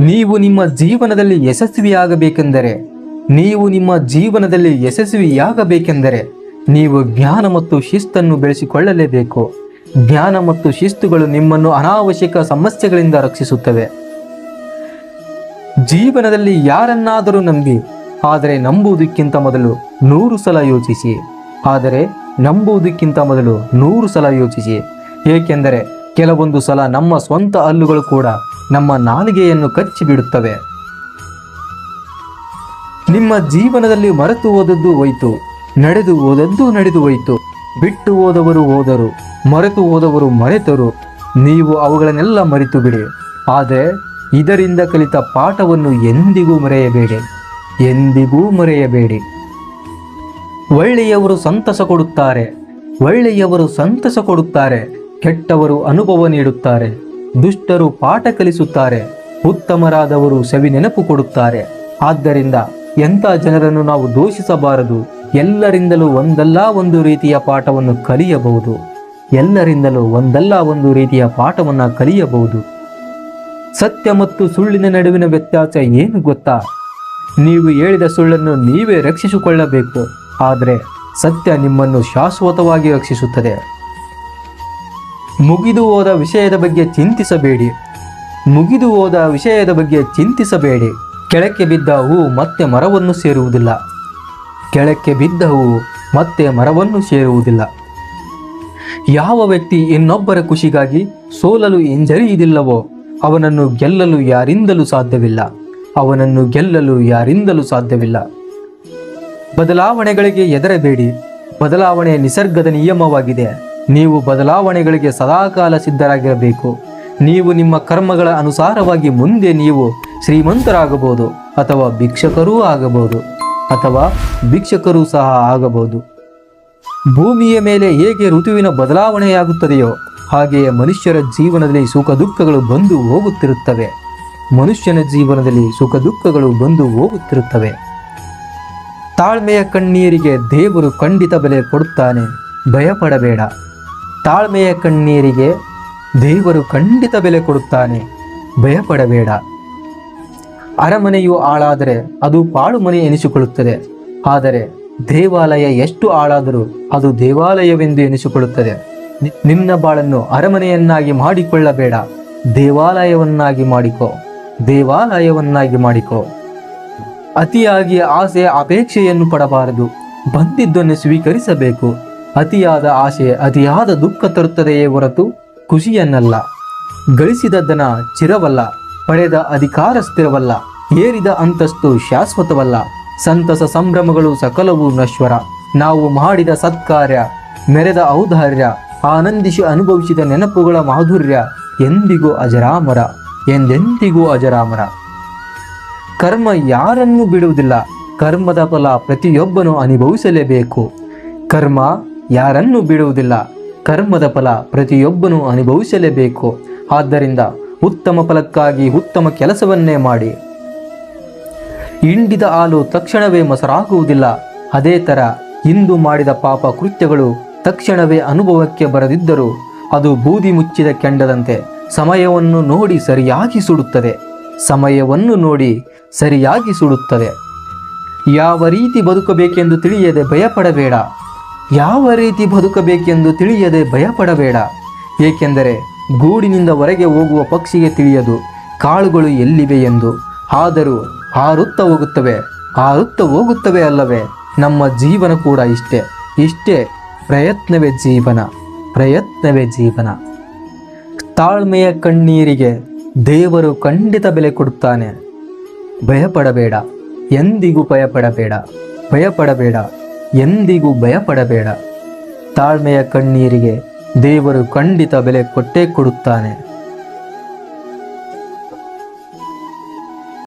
ನೀವು ನಿಮ್ಮ ಜೀವನದಲ್ಲಿ ಯಶಸ್ವಿಯಾಗಬೇಕೆಂದರೆ ನೀವು ಜ್ಞಾನ ಮತ್ತು ಶಿಸ್ತನ್ನು ಬೆಳೆಸಿಕೊಳ್ಳಲೇಬೇಕು. ಜ್ಞಾನ ಮತ್ತು ಶಿಸ್ತುಗಳು ನಿಮ್ಮನ್ನು ಅನಾವಶ್ಯಕ ಸಮಸ್ಯೆಗಳಿಂದ ರಕ್ಷಿಸುತ್ತವೆ. ಜೀವನದಲ್ಲಿ ಯಾರನ್ನಾದರೂ ನಂಬಿ, ಆದರೆ ನಂಬುವುದಕ್ಕಿಂತ ಮೊದಲು 100 ಸಲ ಯೋಚಿಸಿ. ಏಕೆಂದರೆ ಕೆಲವೊಂದು ಸಲ ನಮ್ಮ ಸ್ವಂತ ಹಲ್ಲುಗಳು ಕೂಡ ನಮ್ಮ ನಾಲಿಗೆಯನ್ನು ಕಚ್ಚಿಬಿಡುತ್ತವೆ. ನಿಮ್ಮ ಜೀವನದಲ್ಲಿ ಮರೆತು ಹೋದದ್ದು ಹೋಯಿತು, ನಡೆದು ಹೋಯಿತು. ಬಿಟ್ಟು ಹೋದವರು ಹೋದರು, ಮರೆತು ಹೋದವರು ಮರೆತರು. ನೀವು ಅವುಗಳನ್ನೆಲ್ಲ ಮರೆತು ಬಿಡಿ. ಆದರೆ ಇದರಿಂದ ಕಲಿತ ಪಾಠವನ್ನು ಎಂದಿಗೂ ಮರೆಯಬೇಡಿ. ಒಳ್ಳೆಯವರು ಸಂತಸ ಕೊಡುತ್ತಾರೆ, ಕೆಟ್ಟವರು ಅನುಭವ ನೀಡುತ್ತಾರೆ. ದುಷ್ಟರು ಪಾಠ ಕಲಿಸುತ್ತಾರೆ, ಉತ್ತಮರಾದವರು ಸವಿ ನೆನಪು ಕೊಡುತ್ತಾರೆ. ಆದ್ದರಿಂದ ಎಂಥ ಜನರನ್ನು ನಾವು ದೂಷಿಸಬಾರದು. ಎಲ್ಲರಿಂದಲೂ ಒಂದಲ್ಲ ಒಂದು ರೀತಿಯ ಪಾಠವನ್ನು ಕಲಿಯಬಹುದು. ಸತ್ಯ ಮತ್ತು ಸುಳ್ಳಿನ ನಡುವಿನ ವ್ಯತ್ಯಾಸ ಏನು ಗೊತ್ತಾ? ನೀವು ಹೇಳಿದ ಸುಳ್ಳನ್ನು ನೀವೇ ರಕ್ಷಿಸಿಕೊಳ್ಳಬೇಕು, ಆದರೆ ಸತ್ಯ ನಿಮ್ಮನ್ನು ಶಾಶ್ವತವಾಗಿ ರಕ್ಷಿಸುತ್ತದೆ. ಮುಗಿದು ಹೋದ ವಿಷಯದ ಬಗ್ಗೆ ಚಿಂತಿಸಬೇಡಿ. ಕೆಳಕ್ಕೆ ಬಿದ್ದ ಹೂವು ಮತ್ತೆ ಮರವನ್ನು ಸೇರುವುದಿಲ್ಲ. ಯಾವ ವ್ಯಕ್ತಿ ಇನ್ನೊಬ್ಬರ ಖುಷಿಗಾಗಿ ಸೋಲಲು ಹಿಂಜರಿಯುವುದಿಲ್ಲವೋ ಅವನನ್ನು ಗೆಲ್ಲಲು ಯಾರಿಂದಲೂ ಸಾಧ್ಯವಿಲ್ಲ. ಬದಲಾವಣೆಗಳಿಗೆ ಹೆದರಬೇಡಿ. ಬದಲಾವಣೆ ನಿಸರ್ಗದ ನಿಯಮವಾಗಿದೆ. ನೀವು ಬದಲಾವಣೆಗಳಿಗೆ ಸದಾಕಾಲ ಸಿದ್ಧರಾಗಿರಬೇಕು. ನೀವು ನಿಮ್ಮ ಕರ್ಮಗಳ ಅನುಸಾರವಾಗಿ ಮುಂದೆ ನೀವು ಶ್ರೀಮಂತರಾಗಬಹುದು ಅಥವಾ ಭಿಕ್ಷಕರೂ ಸಹ ಆಗಬಹುದು. ಭೂಮಿಯ ಮೇಲೆ ಹೇಗೆ ಋತುವಿನ ಬದಲಾವಣೆಯಾಗುತ್ತದೆಯೋ ಹಾಗೆಯೇ ಮನುಷ್ಯರ ಜೀವನದಲ್ಲಿ ಸುಖ ದುಃಖಗಳು ಬಂದು ಹೋಗುತ್ತಿರುತ್ತವೆ. ತಾಳ್ಮೆಯ ಕಣ್ಣೀರಿಗೆ ದೇವರು ಖಂಡಿತ ಬೆಲೆ ಕೊಡುತ್ತಾನೆ, ಭಯಪಡಬೇಡ. ಅರಮನೆಯು ಹಾಳಾದರೆ ಅದು ಪಾಳು ಮನೆ ಎನಿಸಿಕೊಳ್ಳುತ್ತದೆ, ಆದರೆ ದೇವಾಲಯ ಎಷ್ಟು ಹಾಳಾದರೂ ಅದು ದೇವಾಲಯವೆಂದು ಎನಿಸಿಕೊಳ್ಳುತ್ತದೆ. ನಿನ್ನ ಬಾಳನ್ನು ಅರಮನೆಯನ್ನಾಗಿ ಮಾಡಿಕೊಳ್ಳಬೇಡ, ದೇವಾಲಯವನ್ನಾಗಿ ಮಾಡಿಕೋ. ಅತಿಯಾಗಿ ಆಸೆ ಅಪೇಕ್ಷೆಯನ್ನು ಪಡಬಾರದು, ಬಂದಿದ್ದನ್ನು ಸ್ವೀಕರಿಸಬೇಕು. ಅತಿಯಾದ ಆಸೆ ಅತಿಯಾದ ದುಃಖ ತರುತ್ತದೆಯೇ ಹೊರತು ಖುಷಿಯನ್ನಲ್ಲ. ಗಳಿಸಿದ ಧನ ಚಿರವಲ್ಲ, ಪಡೆದ ಅಧಿಕಾರ ಸ್ಥಿರವಲ್ಲ, ಏರಿದ ಅಂತಸ್ತು ಶಾಶ್ವತವಲ್ಲ. ಸಂತಸ ಸಂಭ್ರಮಗಳು ಸಕಲವೂ ನಶ್ವರ. ನಾವು ಮಾಡಿದ ಸತ್ಕಾರ್ಯ, ಮೆರೆದ ಔದಾರ್ಯ, ಆನಂದಿಸಿ ಅನುಭವಿಸಿದ ನೆನಪುಗಳ ಮಾಧುರ್ಯ ಎಂದೆಂದಿಗೂ ಅಜರಾಮರ. ಕರ್ಮ ಯಾರನ್ನೂ ಬಿಡುವುದಿಲ್ಲ. ಕರ್ಮದ ಫಲ ಪ್ರತಿಯೊಬ್ಬನೂ ಅನುಭವಿಸಲೇಬೇಕು. ಆದ್ದರಿಂದ ಉತ್ತಮ ಫಲಕ್ಕಾಗಿ ಉತ್ತಮ ಕೆಲಸವನ್ನೇ ಮಾಡಿ. ಹಿಂಡಿದ ಹಾಲು ತಕ್ಷಣವೇ ಮೊಸರಾಗುವುದಿಲ್ಲ. ಅದೇ ಥರ ಇಂದು ಮಾಡಿದ ಪಾಪ ಕೃತ್ಯಗಳು ತಕ್ಷಣವೇ ಅನುಭವಕ್ಕೆ ಬರದಿದ್ದರೂ ಅದು ಬೂದಿ ಮುಚ್ಚಿದ ಕೆಂಡದಂತೆ ಸಮಯವನ್ನು ನೋಡಿ ಸರಿಯಾಗಿ ಸುಡುತ್ತದೆ. ಯಾವ ರೀತಿ ಬದುಕಬೇಕೆಂದು ತಿಳಿಯದೆ ಭಯಪಡಬೇಡ. ಏಕೆಂದರೆ ಗೂಡಿನಿಂದ ಹೊರಗೆ ಹೋಗುವ ಪಕ್ಷಿಗೆ ತಿಳಿಯದು ಕಾಳುಗಳು ಎಲ್ಲಿವೆ ಎಂದು. ಆದರೂ ಹಾರುತ್ತಾ ಹೋಗುತ್ತವೆ ಅಲ್ಲವೇ? ನಮ್ಮ ಜೀವನ ಕೂಡ ಇಷ್ಟೇ. ಪ್ರಯತ್ನವೇ ಜೀವನ. ತಾಳ್ಮೆಯ ಕಣ್ಣೀರಿಗೆ ದೇವರು ಖಂಡಿತ ಬೆಲೆ ಕೊಡುತ್ತಾನೆ. ಭಯಪಡಬೇಡ, ಎಂದಿಗೂ ಭಯಪಡಬೇಡ. ತಾಳ್ಮೆಯ ಕಣ್ಣೀರಿಗೆ ದೇವರು ಖಂಡಿತ ಬೆಲೆ ಕೊಟ್ಟೇ ಕೊಡುತ್ತಾನೆ.